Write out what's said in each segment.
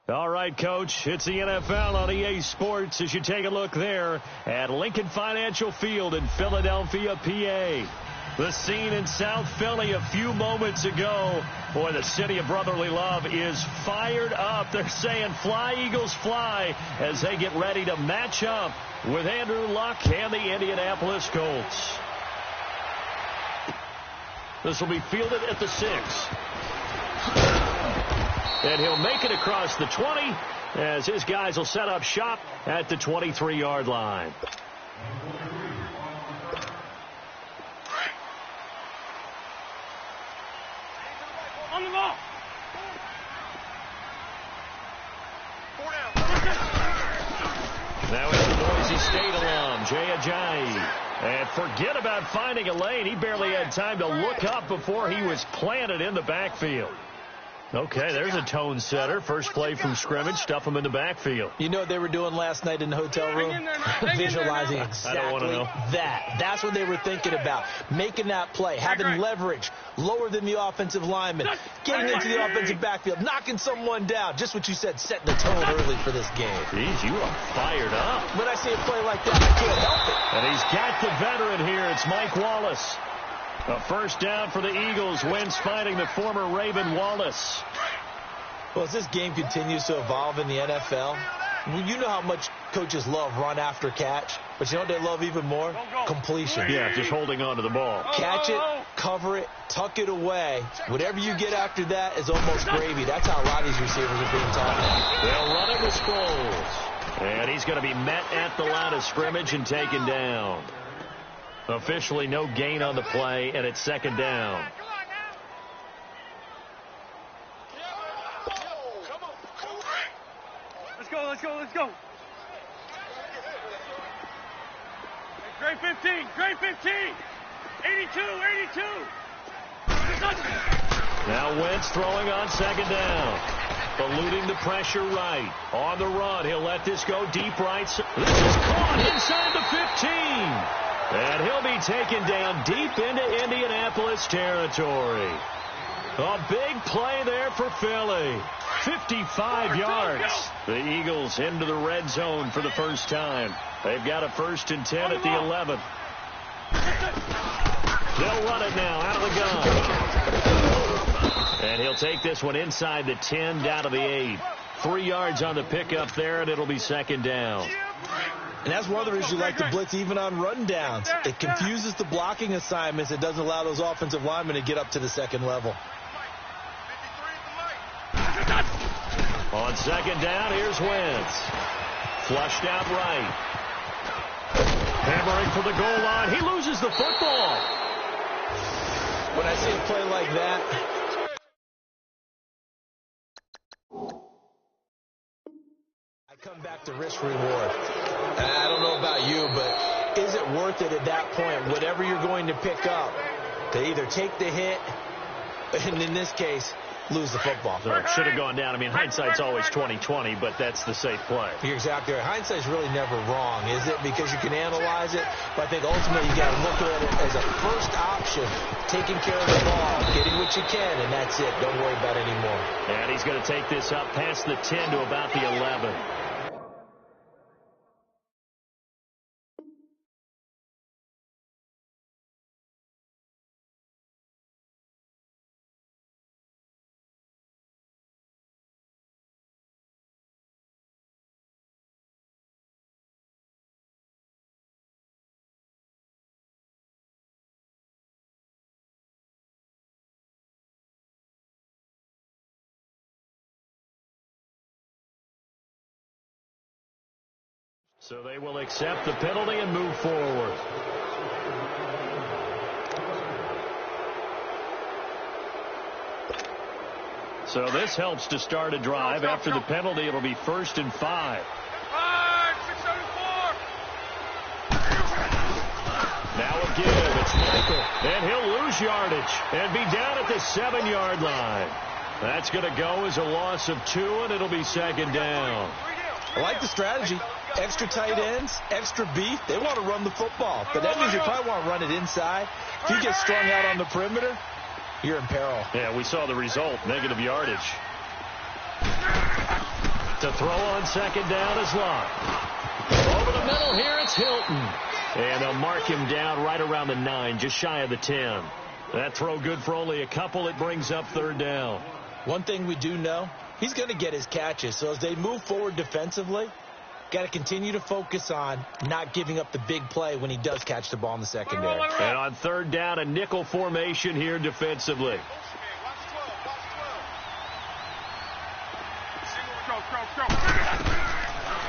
All right, Coach, it's the NFL on EA Sports as you take a look there at Lincoln Financial Field in Philadelphia, PA. The scene in South Philly a few moments ago. Boy, the city of brotherly love is fired up. They're saying fly, Eagles, fly as they get ready to match up with Andrew Luck and the Indianapolis Colts. This will be fielded at the 6. And he'll make it across the 20 as his guys will set up shop at the 23-yard line. On the ball. Now it's the Boise State alum, Jay Ajayi. And forget about finding a lane. He barely had time to look up before he was planted in the backfield. Okay, there's a tone setter. First play from scrimmage, stuff him in the backfield. You know what they were doing last night in the hotel room? Visualizing exactly that. That's what they were thinking about. Making that play, having leverage, lower than the offensive lineman, getting into the offensive backfield, knocking someone down. Just what you said, setting the tone early for this game. Jeez, you are fired up. When I see a play like that, I can't help it. And he's got the veteran here. It's Mike Wallace. A first down for the Eagles. Wentz finding the former Raven Wallace. Well, as this game continues to evolve in the NFL, you know how much coaches love run after catch, but you know what they love even more? Completion. Yeah, just holding on to the ball. Catch it, cover it, tuck it away. Whatever you get after that is almost gravy. That's how a lot of these receivers are being taught. They'll run it with Sproles. And he's going to be met at the line of scrimmage and taken down. Officially no gain on the play, and it's second down. Let's go. Great 15. 82. Now Wentz throwing on second down. Eluding the pressure right. On the run, he'll let this go deep right. This is caught inside the 15. And he'll be taken down deep into Indianapolis territory. A big play there for Philly. 55 yards. The Eagles into the red zone for the first time. They've got a 1st and 10 at the 11. They'll run it now out of the gun. And he'll take this one inside the 10 down to the 8. 3 yards on the pickup there, and it'll be second down. And that's one of the reasons you like to blitz even on run downs. It confuses the blocking assignments. It doesn't allow those offensive linemen to get up to the second level. On second down, here's Wentz. Flushed out right. Hammering for the goal line. He loses the football. When I see a play like that, I come back to risk reward. I don't know about you, but is it worth it at that point, whatever you're going to pick up, to either take the hit, and in this case, lose the football? So it should have gone down. I mean, hindsight's always 20/20, but that's the safe play. You're exactly right. Hindsight's really never wrong, is it? Because you can analyze it, but I think ultimately you got to look at it as a first option, taking care of the ball, getting what you can, and that's it. Don't worry about it anymore. And he's going to take this up past the 10 to about the 11. So they will accept the penalty and move forward. So this helps to start a drive. After the penalty, it'll be 1st and 5. 674. Now a give. It's Michael. And he'll lose yardage and be down at the 7-yard line. That's going to go as a loss of 2, and it'll be second down. I like the strategy. Extra tight ends, extra beef. They want to run the football, but that means you probably want to run it inside. If you get strung out on the perimeter, you're in peril. Yeah, we saw the result, negative yardage. To throw on second down is Locke. Over the middle here, it's Hilton. And they'll mark him down right around the 9, just shy of the 10. That throw good for only a couple. It brings up third down. One thing we do know, he's going to get his catches. So as they move forward defensively, got to continue to focus on not giving up the big play when he does catch the ball in the secondary. And on third down, a nickel formation here defensively.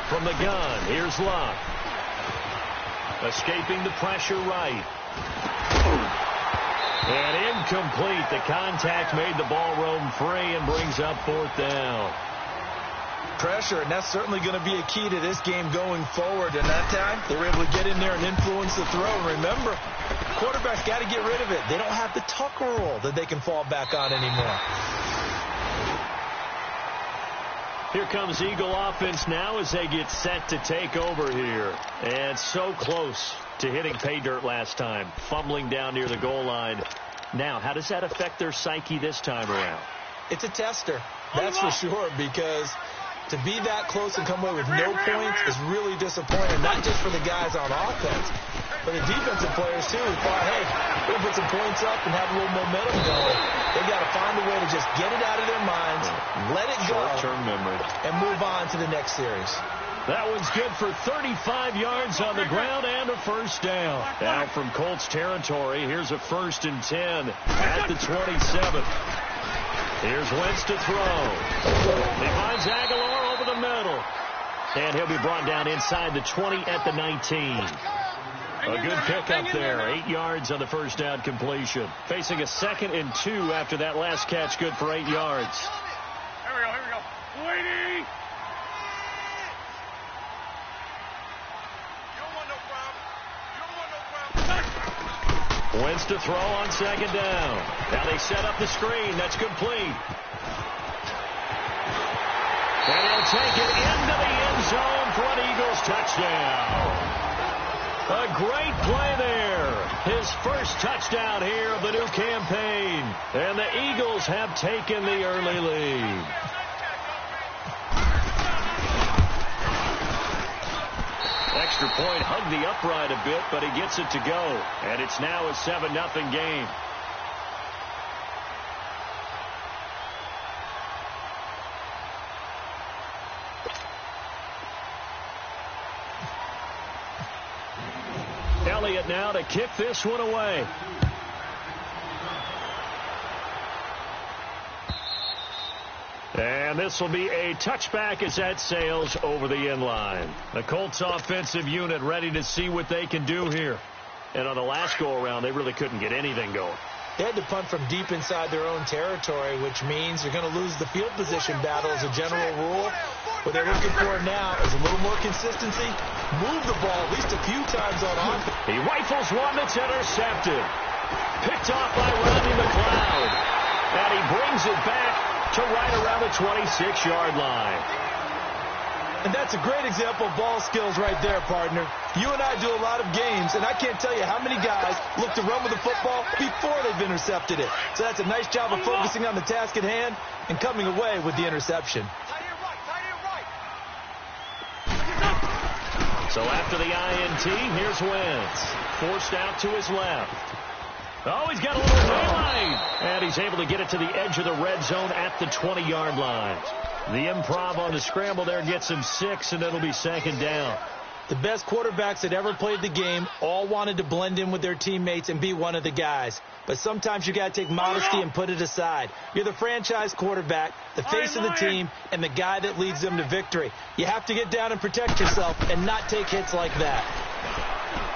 From the gun, here's Locke. Escaping the pressure right. And incomplete. The contact made the ball roam free and brings up fourth down. Pressure, and that's certainly going to be a key to this game going forward. And that time, they were able to get in there and influence the throw. And remember, quarterbacks got to get rid of it. They don't have the Tucker rule that they can fall back on anymore. Here comes Eagle offense now as they get set to take over here. And so close to hitting pay dirt last time, fumbling down near the goal line. Now, how does that affect their psyche this time around? It's a tester, that's for sure, because to be that close and come away with no points is really disappointing, not just for the guys on offense, but the defensive players, too, who thought, hey, we'll put some points up and have a little momentum going. They've got to find a way to just get it out of their minds, let it go, short-term memory, and move on to the next series. That one's good for 35 yards on the ground and a first down. Now from Colts territory, here's a 1st and 10 at the 27. Here's Wentz to throw. He finds Aguilar over the middle. And he'll be brought down inside the 20 at the 19. A good pickup there. 8 yards on the first down completion. Facing a 2nd and 2 after that last catch, good for 8 yards. Here we go. Waiting. Wentz to throw on second down. Now they set up the screen. That's complete. And he'll take it into the end zone for an Eagles touchdown. A great play there. His first touchdown here of the new campaign. And the Eagles have taken the early lead. Extra point hugged the upright a bit, but he gets it to go. And it's now a 7-0 game. Elliott now to kick this one away. And this will be a touchback as that sails over the end line. The Colts offensive unit ready to see what they can do here. And on the last go-around, they really couldn't get anything going. They had to punt from deep inside their own territory, which means you're going to lose the field position battle as a general rule. What they're looking for now is a little more consistency. Move the ball at least a few times on offense. He rifles one that's intercepted. Picked off by Rodney McLeod. And he brings it back to right around the 26-yard line. And that's a great example of ball skills right there, partner. You and I do a lot of games, and I can't tell you how many guys look to run with the football before they've intercepted it. So that's a nice job of focusing on the task at hand and coming away with the interception. So after the INT, here's Wentz. Forced out to his left. Oh, he's got a little daylight. And he's able to get it to the edge of the red zone at the 20-yard line. The improv on the scramble there gets him 6, and it'll be second down. The best quarterbacks that ever played the game all wanted to blend in with their teammates and be one of the guys. But sometimes you got to take modesty and put it aside. You're the franchise quarterback, the face of the team, and the guy that leads them to victory. You have to get down and protect yourself and not take hits like that.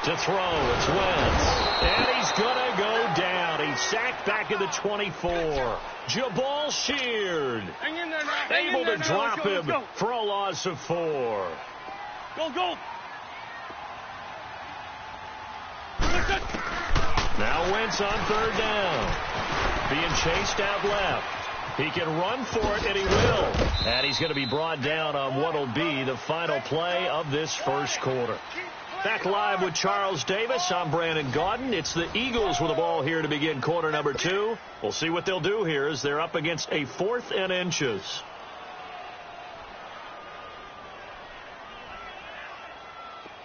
To throw, it's Wentz. And he's going to go down. He's sacked back at the 24. Jabal Sheard able to drop him for a loss of 4. Go. Now Wentz on third down. Being chased out left. He can run for it, and he will. And he's going to be brought down on what will be the final play of this first quarter. Back live with Charles Davis. I'm Brandon Gaudin. It's the Eagles with the ball here to begin quarter number 2. We'll see what they'll do here as they're up against a 4th and inches.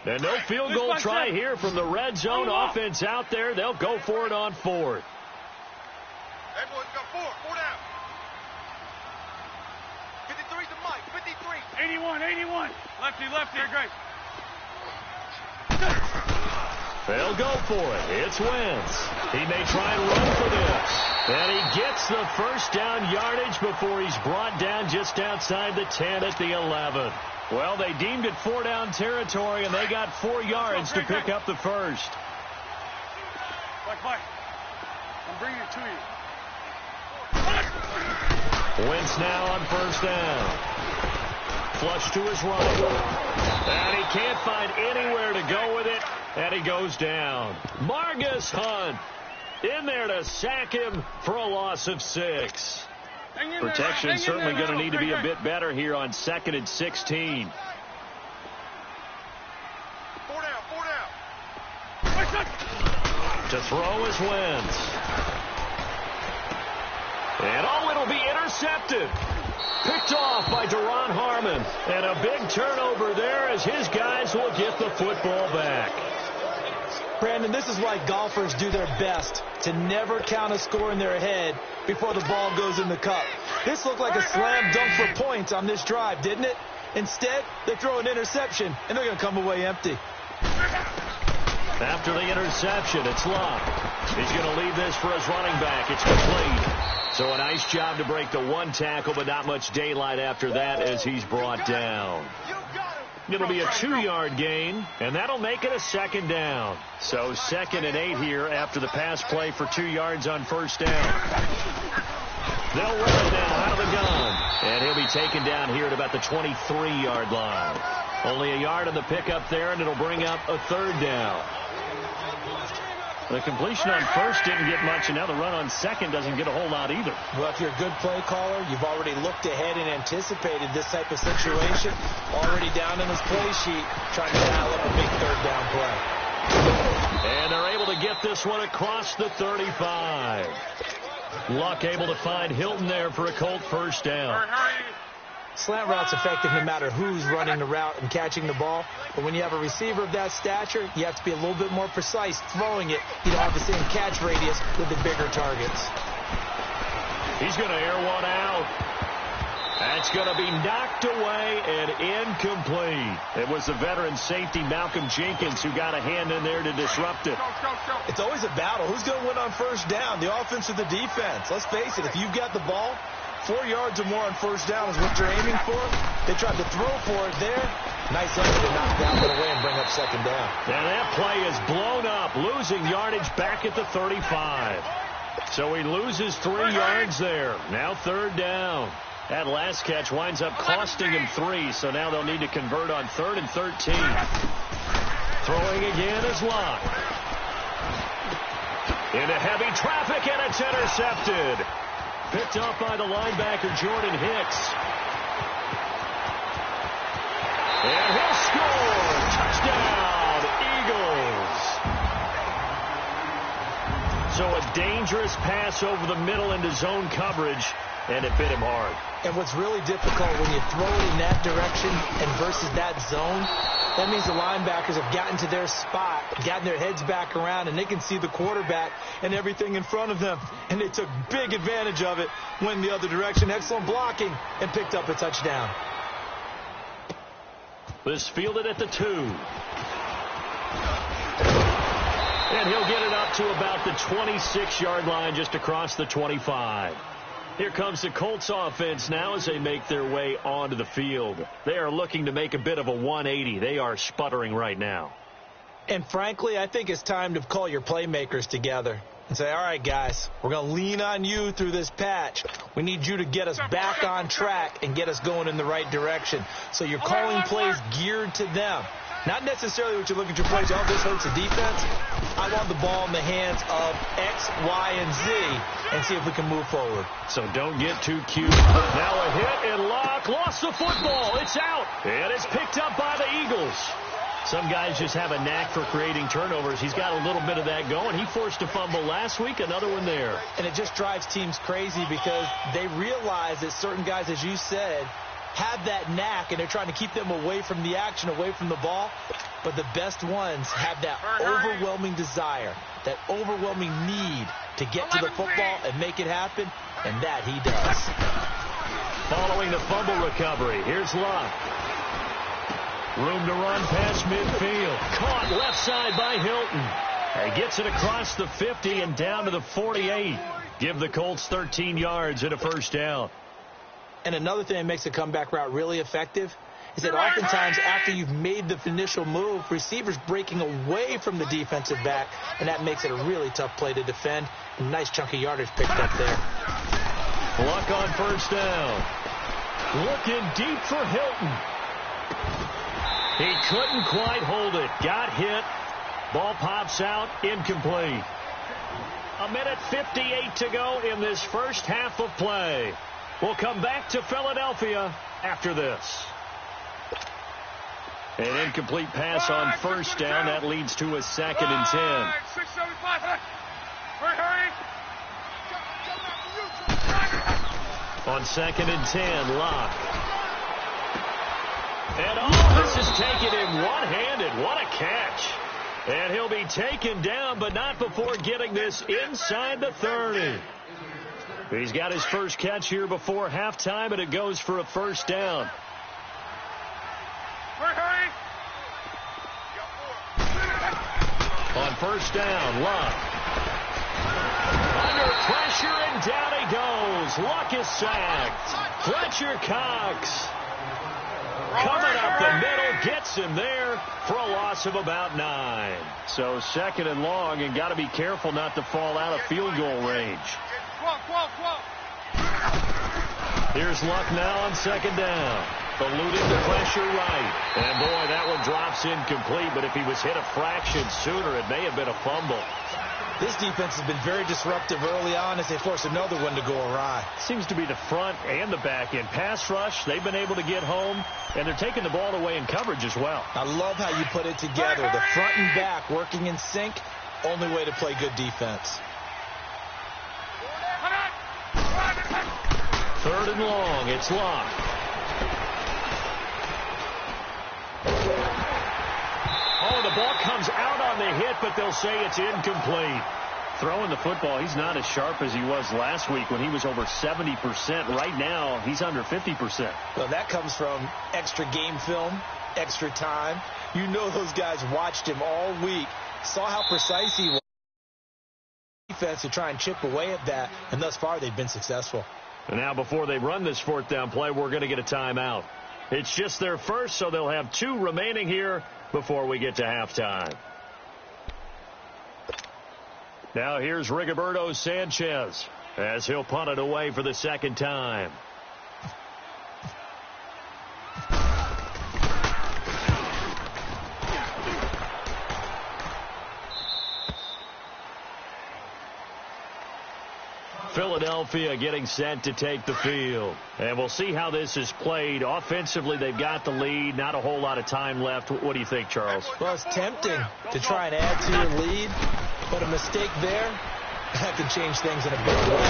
And no field goal try here from the red zone offense out there. They'll go for it on 4th. Hey, boys, we got 4 down. 53's the mic, 53. 81. Lefty, here, great. They'll go for it. It's Wentz. He may try and run for this. And he gets the first down yardage before he's brought down just outside the 10 at the 11. Well, they deemed it 4-down territory, and they got 4 yards to pick up the first. Bye. I'm bringing it to you. Wentz now on first down. Flush to his right. And he can't find anywhere to go with it, and he goes down. Margus Hunt in there to sack him for a loss of 6. Protection certainly going to need to be a bit better here on 2nd and 16. 4 down. To throw is Wentz. And it'll be intercepted. Picked off by Deron Harmon. And a big turnover there as his guys will get the football back. Brandon, this is why golfers do their best to never count a score in their head before the ball goes in the cup. This looked like a slam dunk for points on this drive, didn't it? Instead, they throw an interception, and they're going to come away empty. After the interception, it's Luck. He's going to leave this for his running back. It's complete. So a nice job to break the 1 tackle, but not much daylight after that as he's brought down. It'll be a 2-yard gain, and that'll make it a 2nd down. So 2nd and 8 here after the pass play for 2 yards on first down. They'll run it now out of the gun, and he'll be taken down here at about the 23-yard line. Only a yard on the pickup there, and it'll bring up a 3rd down. The completion on first didn't get much, and now the run on second doesn't get a whole lot either. Well, if you're a good play caller, you've already looked ahead and anticipated this type of situation. Already down in his play sheet, trying to dial up a big 3rd down play. And they're able to get this one across the 35. Luck able to find Hilton there for a Colt first down. Slant route's effective no matter who's running the route and catching the ball. But when you have a receiver of that stature, you have to be a little bit more precise throwing it. You don't have the same catch radius with the bigger targets. He's going to air one out. That's going to be knocked away and incomplete. It was the veteran safety Malcolm Jenkins who got a hand in there to disrupt it. It's always a battle. Who's going to win on first down, the offense or the defense? Let's face it, if you've got the ball, 4 yards or more on first down is what you're aiming for. They tried to throw for it there. Nice effort to knock that one away and bring up 2nd down. And that play is blown up, losing yardage back at the 35. So he loses 3 yards there. Now 3rd down. That last catch winds up costing him 3, so now they'll need to convert on 3rd and 13. Throwing again is Locke. Into heavy traffic, and it's intercepted. Picked up by the linebacker, Jordan Hicks. And he'll score. Touchdown, Eagles. So a dangerous pass over the middle into zone coverage, and it bit him hard. And what's really difficult when you throw it in that direction and versus that zone, that means the linebackers have gotten to their spot, gotten their heads back around, and they can see the quarterback and everything in front of them. And they took big advantage of it, went the other direction. Excellent blocking, and picked up a touchdown. This fielded at the 2. And he'll get it up to about the 26-yard line, just across the 25. Here comes the Colts offense now as they make their way onto the field. They are looking to make a bit of a 180. They are sputtering right now. And frankly, I think it's time to call your playmakers together and say, all right, guys, we're going to lean on you through this patch. We need you to get us back on track and get us going in the right direction. So you're calling plays geared to them. Not necessarily what you look at your plays, oh, this hurts the defense. I want the ball in the hands of X, Y, and Z and see if we can move forward. So don't get too cute. Now a hit, and Locke lost the football. It's out, and it's picked up by the Eagles. Some guys just have a knack for creating turnovers. He's got a little bit of that going. He forced a fumble last week, another one there. And it just drives teams crazy because they realize that certain guys, as you said, have that knack, and they're trying to keep them away from the action, away from the ball. But the best ones have that overwhelming desire, that overwhelming need to get to the football and make it happen, and that he does. Following the fumble recovery, here's Luck. Room to run past midfield. Caught left side by Hilton. He gets it across the 50 and down to the 48. Give the Colts 13 yards and a first down. And another thing that makes a comeback route really effective is that oftentimes after you've made the initial move, receivers breaking away from the defensive back, and that makes it a really tough play to defend. A nice chunk of yardage picked up there. Luck on first down. Looking deep for Hilton. He couldn't quite hold it. Got hit. Ball pops out. Incomplete. 1:58 to go in this first half of play. We'll come back to Philadelphia after this. An incomplete pass on first down. That leads to a 2nd and 10. 675. Hurry. On 2nd and 10, Locke. And this is taken in one-handed. What a catch. And he'll be taken down, but not before getting this inside the 30. He's got his first catch here before halftime, and it goes for a first down. Hurry. On first down, Luck. Under pressure, and down he goes. Luck is sacked. Fletcher Cox coming up the middle, gets him there for a loss of about 9. So 2nd and long, and got to be careful not to fall out of field goal range. Here's Luck now on 2nd down. Eluding the pressure right. And boy, that one drops incomplete, but if he was hit a fraction sooner, it may have been a fumble. This defense has been very disruptive early on as they force another one to go awry. Seems to be the front and the back end. Pass rush, they've been able to get home, and they're taking the ball away in coverage as well. I love how you put it together. The front and back working in sync, only way to play good defense. 3rd and long, it's Luck. Oh, the ball comes out on the hit, but they'll say it's incomplete. Throwing the football, he's not as sharp as he was last week when he was over 70%. Right now, he's under 50%. Well, that comes from extra game film, extra time. You know those guys watched him all week, saw how precise he was. Defense to try and chip away at that, and thus far they've been successful. And now before they run this 4th down play, we're going to get a timeout. It's just their first, so they'll have 2 remaining here before we get to halftime. Now here's Rigoberto Sanchez as he'll punt it away for the 2nd time. Philadelphia getting set to take the field. And we'll see how this is played. Offensively, they've got the lead. Not a whole lot of time left. What do you think, Charles? Well, it's tempting to try and add to your lead, but a mistake there, that can change things in a big way.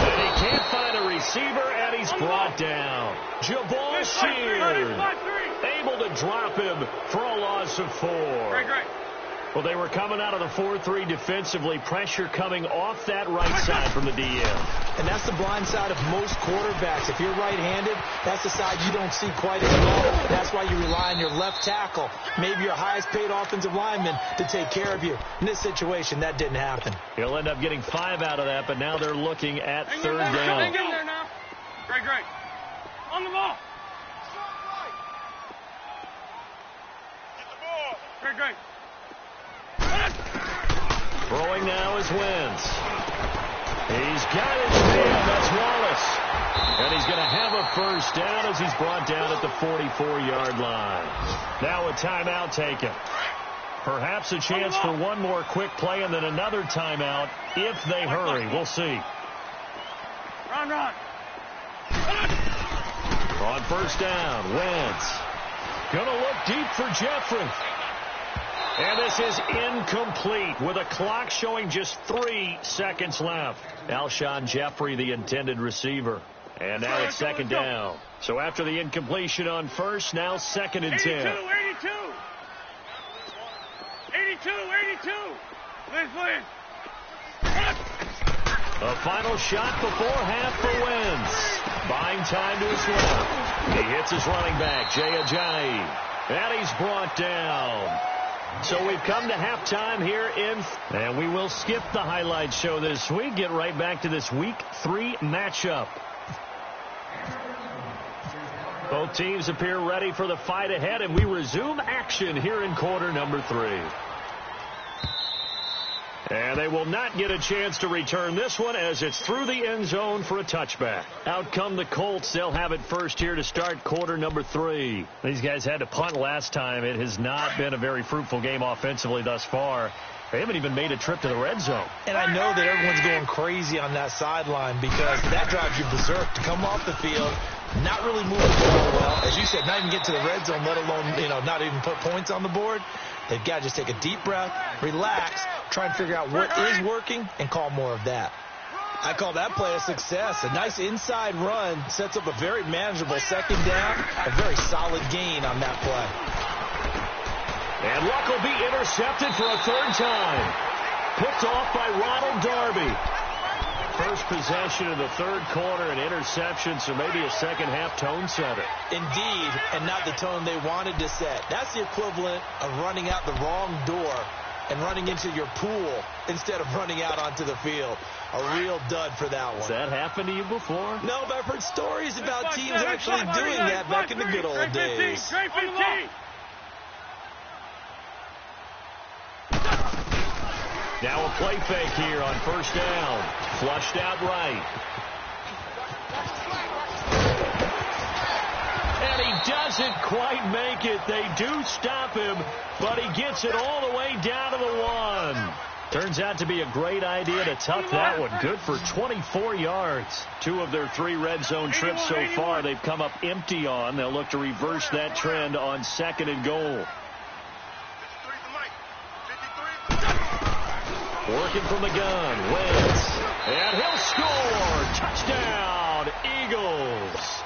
And he can't find a receiver, and he's brought down. Jabal Sheard able to drop him for a loss of 4. Great. Well, they were coming out of the 4-3 defensively. Pressure coming off that right side from the DN. And that's the blind side of most quarterbacks. If you're right-handed, that's the side you don't see quite as well. That's why you rely on your left tackle, maybe your highest-paid offensive lineman, to take care of you. In this situation, that didn't happen. He'll end up getting 5 out of that, but now they're looking at 3rd down. Hang in there now. Great. On the ball. Get the ball. Great. Throwing now is Wentz. He's got his man. That's Wallace. And he's going to have a first down as he's brought down at the 44-yard line. Now a timeout taken. Perhaps a chance for one more quick play and then another timeout if they hurry. We'll see. Run. On first down, Wentz. Going to look deep for Jeffrey. And this is incomplete with a clock showing just 3 seconds left. Alshon Jeffrey, the intended receiver. And now it's second down. So after the incompletion on first, now second and 10. 82. 82. Liz. A final shot before half for Wentz. Buying time to his left. He hits his running back, Jay Ajayi. And he's brought down. So we've come to halftime here and we will skip the highlight show this week. Get right back to this Week 3 matchup. Both teams appear ready for the fight ahead, and we resume action here in quarter number 3. And they will not get a chance to return this one as it's through the end zone for a touchback. Out come the Colts. They'll have it first here to start quarter number 3. These guys had to punt last time. It has not been a very fruitful game offensively thus far. They haven't even made a trip to the red zone. And I know that everyone's going crazy on that sideline because that drives you berserk to come off the field, not really moving the ball well. As you said, not even get to the red zone, let alone, not even put points on the board. They've got to just take a deep breath, relax, try and figure out what is working, and call more of that. I call that play a success. A nice inside run sets up a very manageable second down, a very solid gain on that play. And Luck will be intercepted for a third time. Picked off by Ronald Darby. First possession of the third quarter, an interception, so maybe a second-half tone setter. Indeed, and not the tone they wanted to set. That's the equivalent of running out the wrong door and running into your pool instead of running out onto the field. A real dud for that one. Has that happened to you before? No, but I've heard stories about teams actually doing that back in the good old days. Now a play fake here on first down. Flushed out right. And he doesn't quite make it. They do stop him, but he gets it all the way down to the 1. Turns out to be a great idea to tuck that one. Good for 24 yards. 2 of their 3 red zone trips so far they've come up empty on. They'll look to reverse that trend on second and goal. Working from the gun, Wentz, and he'll score. Touchdown, Eagles.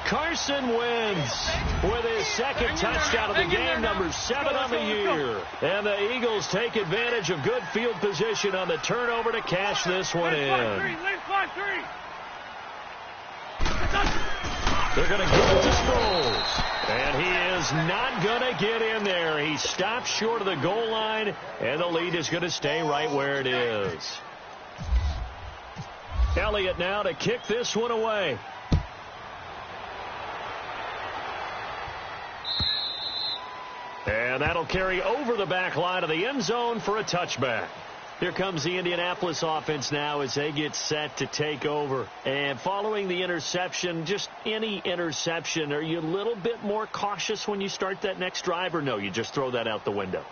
Carson Wentz with his second touchdown of the game, number 7 on the year. And the Eagles take advantage of good field position on the turnover to cash this one in. They're going to give it to Sproles. And he is not going to get in there. He stopped short of the goal line, and the lead is going to stay right where it is. Elliott now to kick this one away. And that'll carry over the back line of the end zone for a touchback. Here comes the Indianapolis offense now as they get set to take over. And following the interception, just any interception, are you a little bit more cautious when you start that next drive, or no, you just throw that out the window?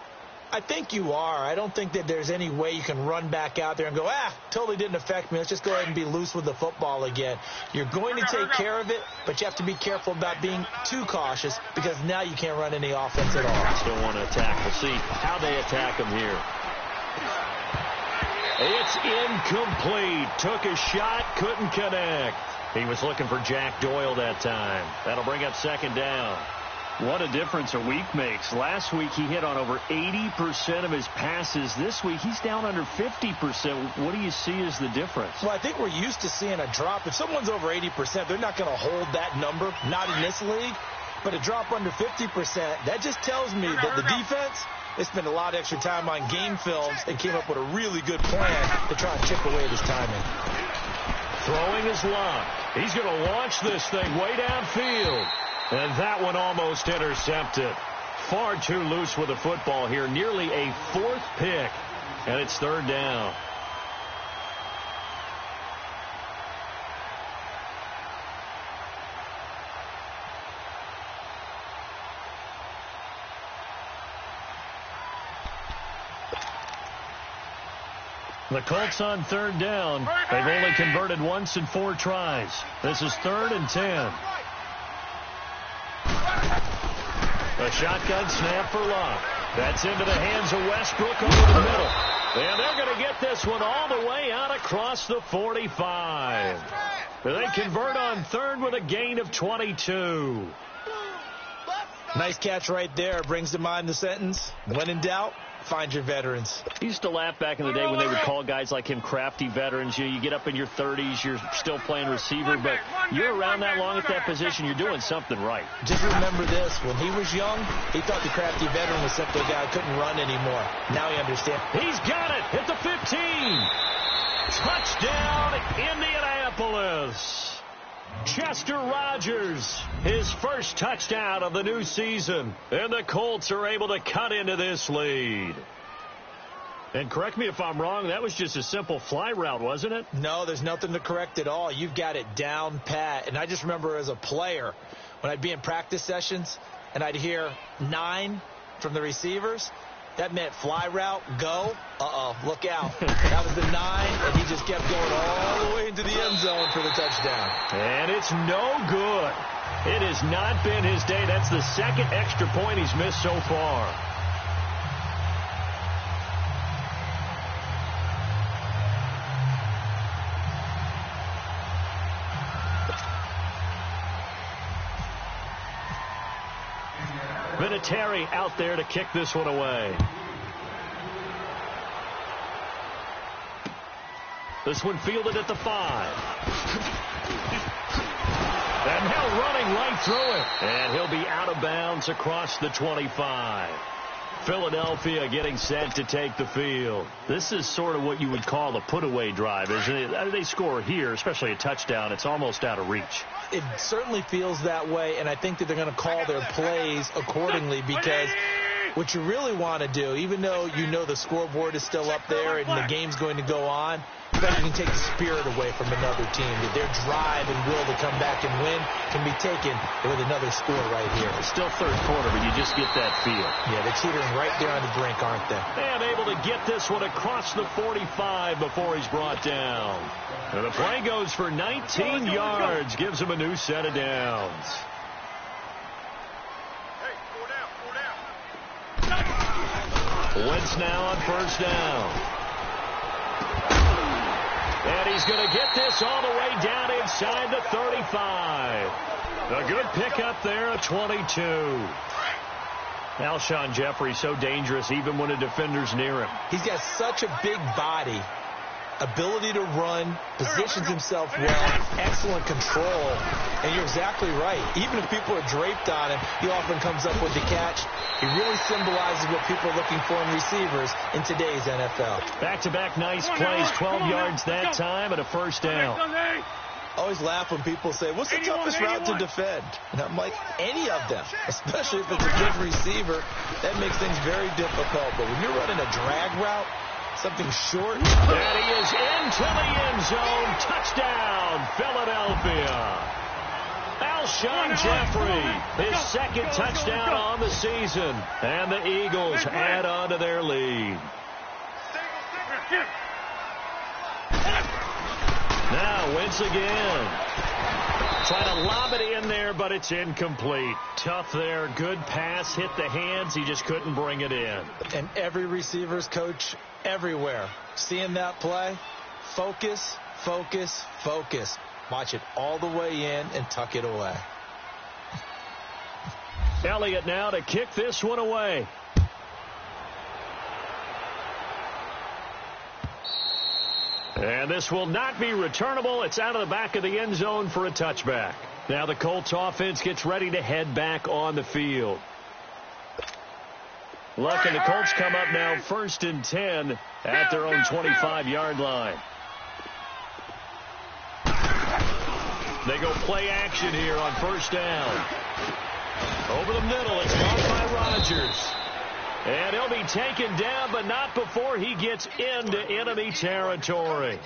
I think you are. I don't think that there's any way you can run back out there and go, totally didn't affect me. Let's just go ahead and be loose with the football again. You're going to take care of it, but you have to be careful about being too cautious because now you can't run any offense at all. Still want to attack. We'll see how they attack them here. It's incomplete. Took a shot, couldn't connect. He was looking for Jack Doyle that time. That'll bring up second down. What a difference a week makes. Last week he hit on over 80% of his passes. This week he's down under 50%. What do you see as the difference? Well, I think we're used to seeing a drop. If someone's over 80%, they're not going to hold that number, not in this league. But a drop under 50%, that just tells me that the defense, they spent a lot of extra time on game films and came up with a really good plan to try and chip away at his timing. Throwing his Luck. He's going to launch this thing way downfield. And that one almost intercepted. Far too loose with the football here. Nearly a 4th pick. And it's third down. The Colts on third down. They've only converted once in 4 tries. This is 3rd and 10. A shotgun snap for Luck. That's into the hands of Westbrook over the middle. And they're going to get this one all the way out across the 45. They convert on third with a gain of 22. Nice catch right there. Brings to mind the sentence, when in doubt, find your veterans. I used to laugh back in the day when they would call guys like him crafty veterans. You get up in your 30s, you're still playing receiver, but you're around that long at that position, you're doing something right. Just remember this. When he was young, he thought the crafty veteran was simply a guy who couldn't run anymore. Now he understands. He's got it at the 15. Touchdown, Indianapolis. Chester Rogers, his first touchdown of the new season. And the Colts are able to cut into this lead. And correct me if I'm wrong, that was just a simple fly route, wasn't it? No, there's nothing to correct at all. You've got it down pat. And I just remember as a player, when I'd be in practice sessions and I'd hear 9 from the receivers, that meant fly route, go. Look out. That was the 9, and he just kept going all the way into the end zone for the touchdown. And it's no good. It has not been his day. That's the second extra point he's missed so far. Vinatieri out there to kick this one away. This one fielded at the 5. And now running right through it. And he'll be out of bounds across the 25. Philadelphia getting set to take the field. This is sort of what you would call a put-away drive, isn't it? They score here, especially a touchdown. It's almost out of reach. It certainly feels that way, and I think that they're going to call their plays accordingly, because what you really want to do, even though you know the scoreboard is still up there and the game's going to go on, but you can take the spirit away from another team. That their drive and will to come back and win can be taken with another score right here. It's still third quarter, but you just get that feel. Yeah, they're teetering right there on the brink, aren't they? And able to get this one across the 45 before he's brought down. And the play goes for 19 yards, gives him a new set of downs. Wentz now on first down. And he's going to get this all the way down inside the 35. A good pickup there at 22. Alshon Jeffrey so dangerous even when a defender's near him. He's got such a big body, ability to run, positions himself well, excellent control. And you're exactly right. Even if people are draped on him, he often comes up with the catch. He really symbolizes what people are looking for in receivers in today's NFL. Back-to-back nice plays, 12 yards that time and a first down. I always laugh when people say, what's the toughest route to defend? And I'm like, any of them, especially if it's a good receiver. That makes things very difficult. But when you're running a drag route, something short. And he is into the end zone. Touchdown, Philadelphia. Alshon Jeffrey, his second touchdown on the season. And the Eagles add on to their lead. Now Wentz again. Trying to lob it in there, but it's incomplete. Tough there. Good pass. Hit the hands. He just couldn't bring it in. And every receiver's coach everywhere, seeing that play, focus, focus, focus. Watch it all the way in and tuck it away. Elliott now to kick this one away. And this will not be returnable. It's out of the back of the end zone for a touchback. Now the Colts offense gets ready to head back on the field. Luck and the Colts come up now 1st and 10 at their own 25-yard line. They go play action here on first down. Over the middle, it's caught by Rodgers. And he'll be taken down, but not before he gets into enemy territory.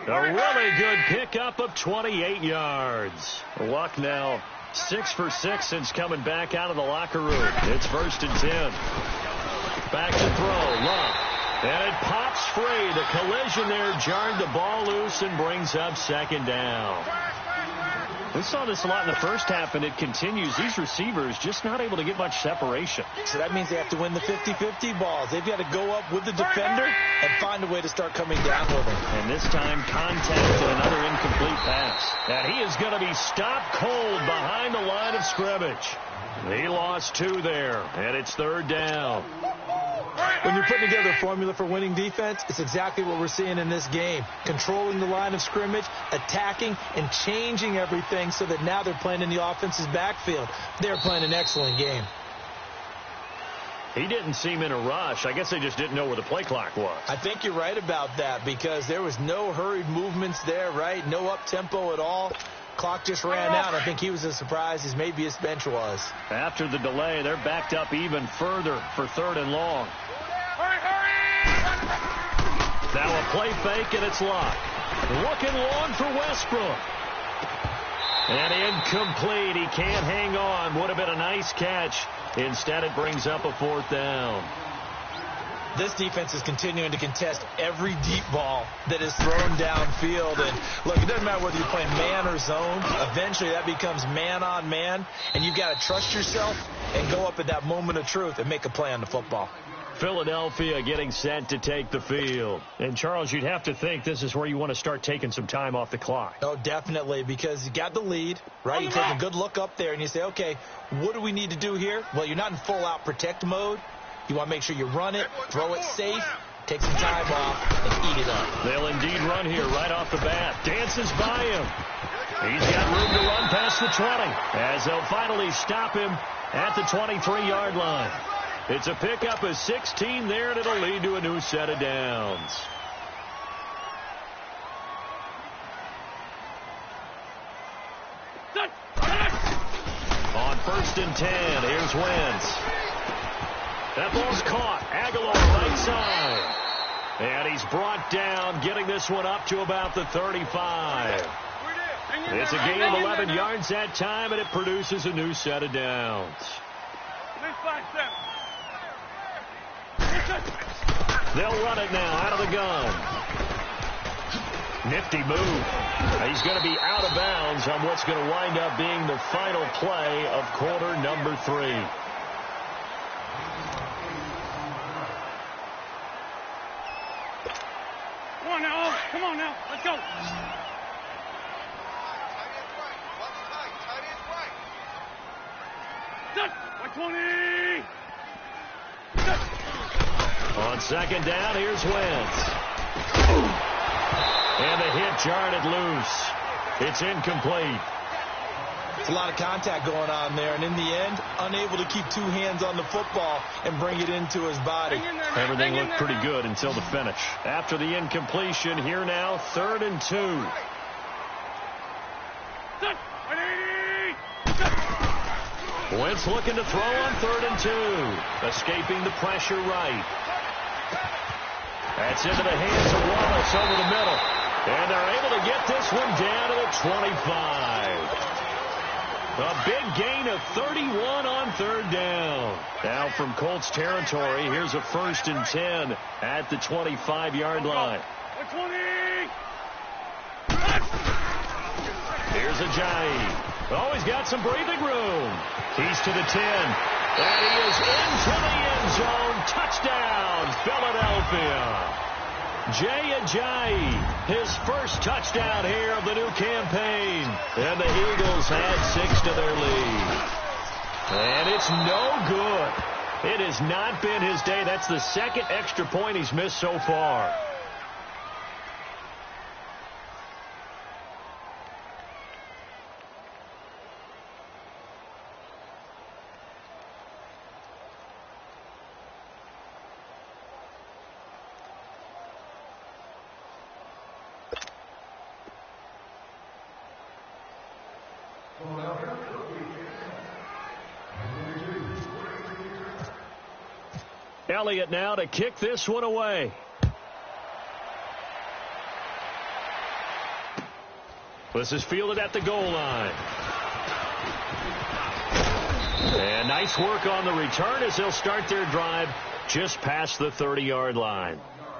A really good pickup of 28 yards. Luck now 6 for 6 since coming back out of the locker room. It's 1st and 10. Back to throw, Luck. And it pops free. The collision there jarred the ball loose and brings up 2nd down. We saw this a lot in the first half, and it continues. These receivers just not able to get much separation. So that means they have to win the 50-50 balls. They've got to go up with the defender and find a way to start coming down with him. And this time, contact and another incomplete pass. And he is going to be stopped cold behind the line of scrimmage. He lost 2 there, and it's 3rd down. When you're putting together a formula for winning defense, it's exactly what we're seeing in this game. Controlling the line of scrimmage, attacking, and changing everything so that now they're playing in the offense's backfield. They're playing an excellent game. He didn't seem in a rush. I guess they just didn't know where the play clock was. I think you're right about that because there was no hurried movements there, right? No up-tempo at all. Clock just ran out. I think he was as surprised as maybe his bench was. After the delay, they're backed up even further for 3rd and long. Now a play fake, and it's locked. Looking long for Westbrook. And incomplete. He can't hang on. Would have been a nice catch. Instead, it brings up a 4th down. This defense is continuing to contest every deep ball that is thrown downfield. And, look, it doesn't matter whether you're playing man or zone. Eventually, that becomes man-on-man, and you've got to trust yourself and go up at that moment of truth and make a play on the football. Philadelphia getting set to take the field. And, Charles, you'd have to think this is where you want to start taking some time off the clock. Oh, definitely, because you got the lead, right? You take a good look up there, and you say, okay, what do we need to do here? Well, you're not in full-out protect mode. You want to make sure you run it, throw it safe, take some time off, and eat it up. They'll indeed run here right off the bat. Dances by him. He's got room to run past the 20 as they'll finally stop him at the 23-yard line. It's a pickup of 16 there, and it'll lead to a new set of downs. On 1st and 10, here's Wentz. That ball's caught. Aguilar right side. And he's brought down, getting this one up to about the 35. It's a gain of 11 yards that time, and it produces a new set of downs. They'll run it now out of the gun. Nifty move. He's going to be out of bounds on what's going to wind up being the final play of quarter number 3. Come on now. Let's go. Done. 20. On 2nd down, here's Wentz. And the hit jarred it loose. It's incomplete. It's a lot of contact going on there, and in the end, unable to keep 2 hands on the football and bring it into his body. Everything looked pretty good until the finish. After the incompletion, here now, 3rd and 2. Wentz looking to throw on 3rd and 2. Escaping the pressure right. That's into the hands of Wallace over the middle. And they're able to get this one down to the 25. A big gain of 31 on 3rd down. Now from Colts territory, here's a 1st and 10 at the 25-yard line. Here's Ajayi. Oh, he's got some breathing room. He's to the 10. And he is into the end zone. Touchdown, Philadelphia. Jay Ajayi, his first touchdown here of the new campaign. And the Eagles add 6 to their lead. And it's no good. It has not been his day. That's the 2nd extra point he's missed so far. Elliott now to kick this one away. This is fielded at the goal line. And nice work on the return as they'll start their drive just past the 30-yard line.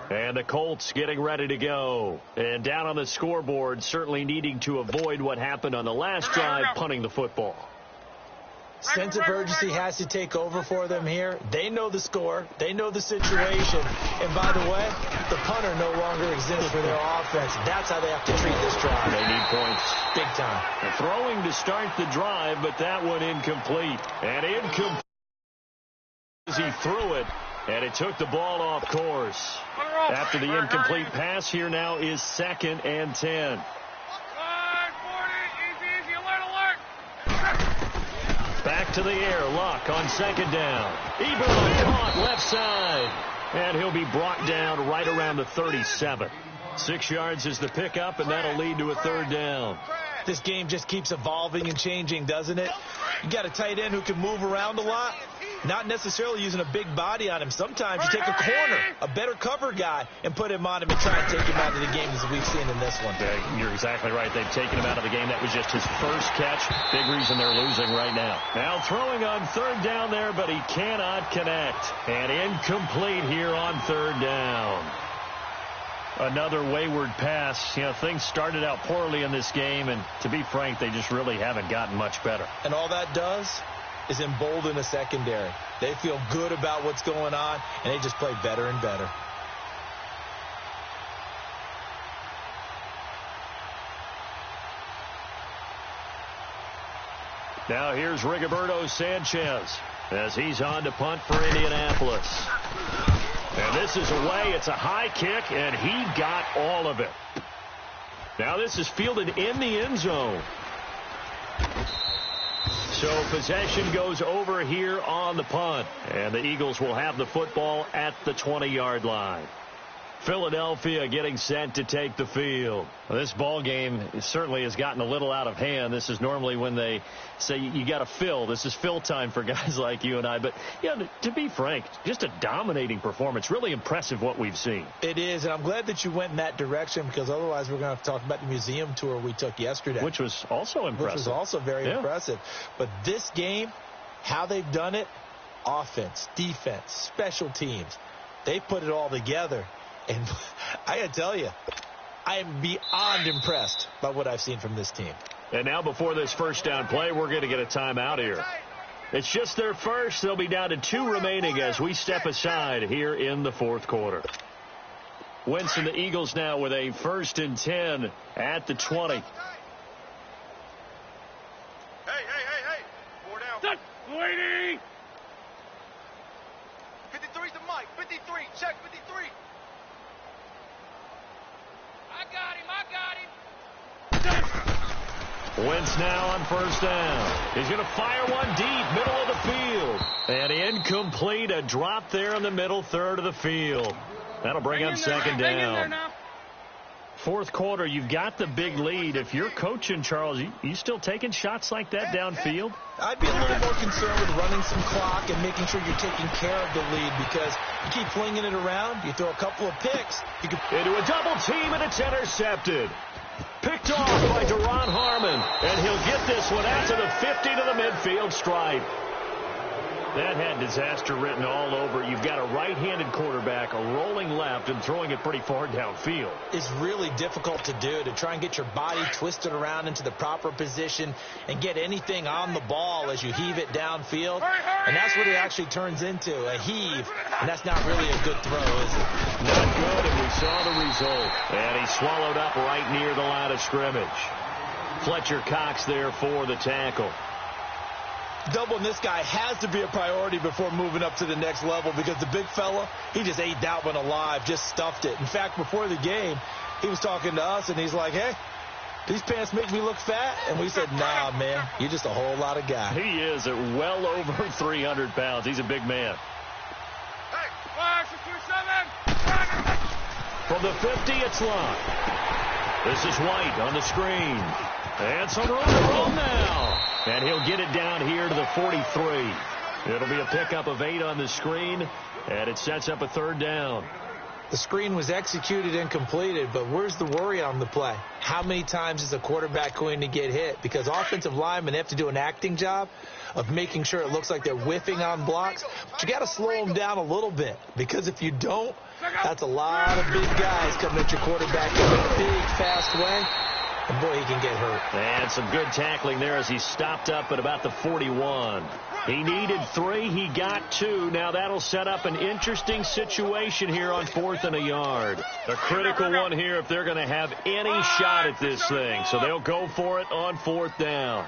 And the Colts getting ready to go. And down on the scoreboard, certainly needing to avoid what happened on the last drive, punting the football. Sense of urgency has to take over for them here. They know the score. They know the situation. And by the way, the punter no longer exists for their offense. That's how they have to treat this drive. They need points. Big time. They're throwing to start the drive, but that one incomplete. And incomplete as he threw it, and it took the ball off course. After the incomplete pass, here now is 2nd and 10. Back to the air. Luck on 2nd down. Eberle caught left side. And he'll be brought down right around the 37. 6 yards is the pickup, and that'll lead to a 3rd down. This game just keeps evolving and changing, doesn't it? You got a tight end who can move around a lot. Not necessarily using a big body on him. Sometimes you take a corner, a better cover guy, and put him on him and try and take him out of the game as we've seen in this one. Yeah, you're exactly right. They've taken him out of the game. That was just his first catch. Big reason they're losing right now. Now throwing on 3rd down there, but he cannot connect. And incomplete here on 3rd down. Another wayward pass. You know, things started out poorly in this game, and to be frank, they just really haven't gotten much better. And all that does is embolden the secondary. They feel good about what's going on, and they just play better and better. Now here's Rigoberto Sanchez as he's on to punt for Indianapolis. And this is away. It's a high kick, and he got all of it. Now this is fielded in the end zone. So possession goes over here on the punt. And the Eagles will have the football at the 20-yard line. Philadelphia getting set to take the field. Well, this ball game certainly has gotten a little out of hand. This is normally when they say you got to fill. This is fill time for guys like you and I. But, yeah, to be frank, just a dominating performance. Really impressive what we've seen. It is, and I'm glad that you went in that direction because otherwise we're going to have to talk about the museum tour we took yesterday. Which was also impressive. Which was also very impressive. But this game, how they've done it, offense, defense, special teams, they put it all together. And I got to tell you, I am beyond impressed by what I've seen from this team. And now before this first down play, we're going to get a timeout here. It's just their first. They'll be down to 2 remaining as we step aside here in the 4th quarter. Wentz and the Eagles now with a 1st and 10 at the 20. Hey. 4 down. Waiting. 53's the mic. 53. Check 53. I got him. Wentz now on 1st down. He's going to fire one deep, middle of the field. And incomplete, a drop there in the middle third of the field. That'll bring up 2nd down. 4th quarter, you've got the big lead. If you're coaching, Charles, you still taking shots like that downfield? I'd be a little more concerned with running some clock and making sure you're taking care of the lead because you keep flinging it around, you throw a couple of picks. You can into a double team, and it's intercepted. Picked off by Deron Harmon, and he'll get this one out to the 50 to the midfield stripe. That had disaster written all over. You've got a right-handed quarterback, a rolling left, and throwing it pretty far downfield. It's really difficult to do, to try and get your body twisted around into the proper position and get anything on the ball as you heave it downfield. And that's what it actually turns into, a heave. And that's not really a good throw, is it? Not good, and we saw the result. And he swallowed up right near the line of scrimmage. Fletcher Cox there for the tackle. Doubling this guy has to be a priority before moving up to the next level because the big fella, he just ate that one alive, just stuffed it. In fact, before the game, he was talking to us, and he's like, hey, these pants make me look fat? And we said, nah, man, you're just a whole lot of guy. He is at well over 300 pounds. He's a big man. Hey, 5, 6, 7. From the 50, it's Luck. This is White on the screen. And some room to roll now. And he'll get it down here to the 43. It'll be a pickup of 8 on the screen, and it sets up a 3rd down. The screen was executed and completed, but where's the worry on the play? How many times is a quarterback going to get hit? Because offensive linemen have to do an acting job of making sure it looks like they're whiffing on blocks. But you got to slow them down a little bit, because if you don't, that's a lot of big guys coming at your quarterback in a big, fast way. And boy, he can get hurt. And some good tackling there as he stopped up at about the 41. He needed 3. He got 2. Now that'll set up an interesting situation here on 4th and a yard. A critical one here if they're going to have any shot at this thing. So they'll go for it on 4th down.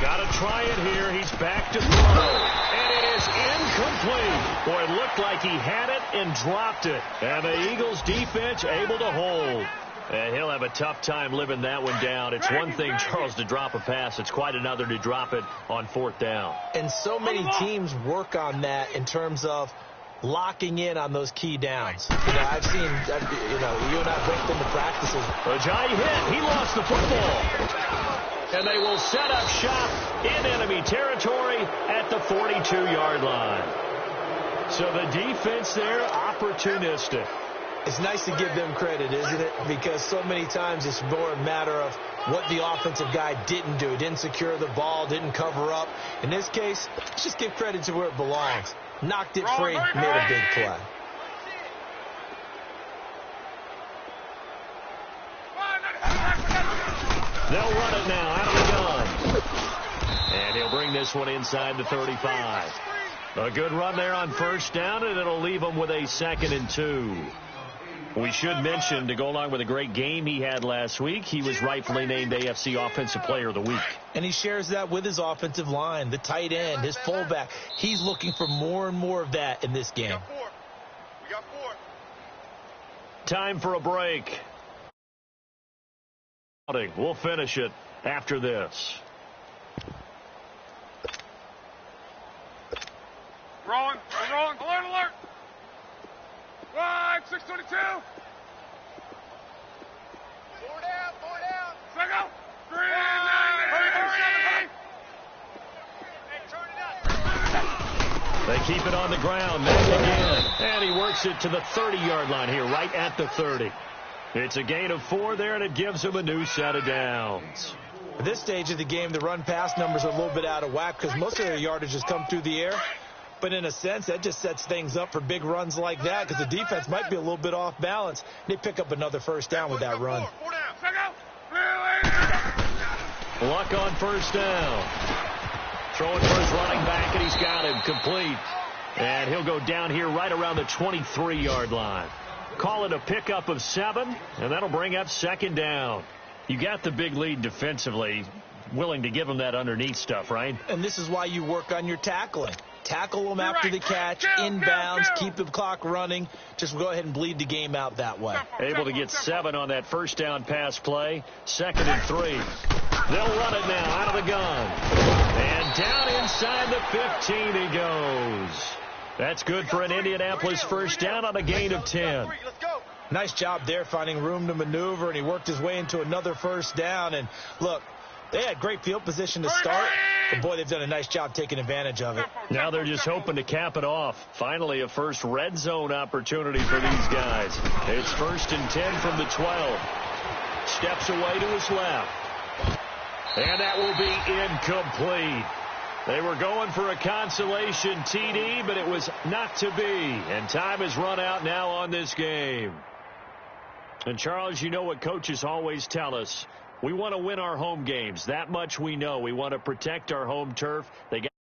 Got to try it here. He's back to throw. And it is incomplete. Boy, it looked like he had it and dropped it. And the Eagles defense able to hold. And he'll have a tough time living that one down. It's one thing, Charles, to drop a pass. It's quite another to drop it on 4th down. And so many teams work on that in terms of locking in on those key downs. I've seen, you and I both been to practices. A giant hit. He lost the football. And they will set up shop in enemy territory at the 42-yard line. So the defense there, opportunistic. It's nice to give them credit, isn't it? Because so many times it's more a matter of what the offensive guy didn't do. He didn't secure the ball, didn't cover up. In this case, let's just give credit to where it belongs. Knocked it free, made a big play. They'll run it now out of the gun. And he'll bring this one inside the 35. A good run there on 1st down, and it'll leave him with a 2nd and 2. We should mention, to go along with a great game he had last week, he was rightfully named AFC Offensive Player of the Week. And he shares that with his offensive line, the tight end, his fullback. He's looking for more and more of that in this game. We got 4. Time for a break. We'll finish it after this. Rolling. Alert, alert. 5, 622. 4 down. Second. 3, 9, Hurry. Hey, turn it up. They keep it on the ground. Back again. And he works it to the 30-yard line here, right at the 30. It's a gain of 4 there, and it gives him a new set of downs. At this stage of the game, the run-pass numbers are a little bit out of whack because most of their yardage has come through the air. But in a sense, that just sets things up for big runs like that because the defense might be a little bit off balance. They pick up another 1st down with that run. Luck on 1st down. Throwing for his running back, and he's got him complete. And he'll go down here right around the 23-yard line. Call it a pickup of 7, and that'll bring up 2nd down. You got the big lead defensively, willing to give them that underneath stuff, right? And this is why you work on your tackling. Tackle them after the catch, inbounds, keep the clock running. Just go ahead and bleed the game out that way. Able to get 7 on that 1st down pass play. 2nd and 3. They'll run it now out of the gun. And down inside the 15 he goes. That's good for an Indianapolis 1st down on a gain of 10. Nice job there finding room to maneuver, and he worked his way into another 1st down. And look, they had great field position to start, but boy, they've done a nice job taking advantage of it. Now they're just hoping to cap it off. Finally, a first red zone opportunity for these guys. It's 1st and 10 from the 12. Steps away to his left. And that will be incomplete. They were going for a consolation TD, but it was not to be. And time has run out now on this game. And, Charles, you know what coaches always tell us. We want to win our home games. That much we know. We want to protect our home turf. They got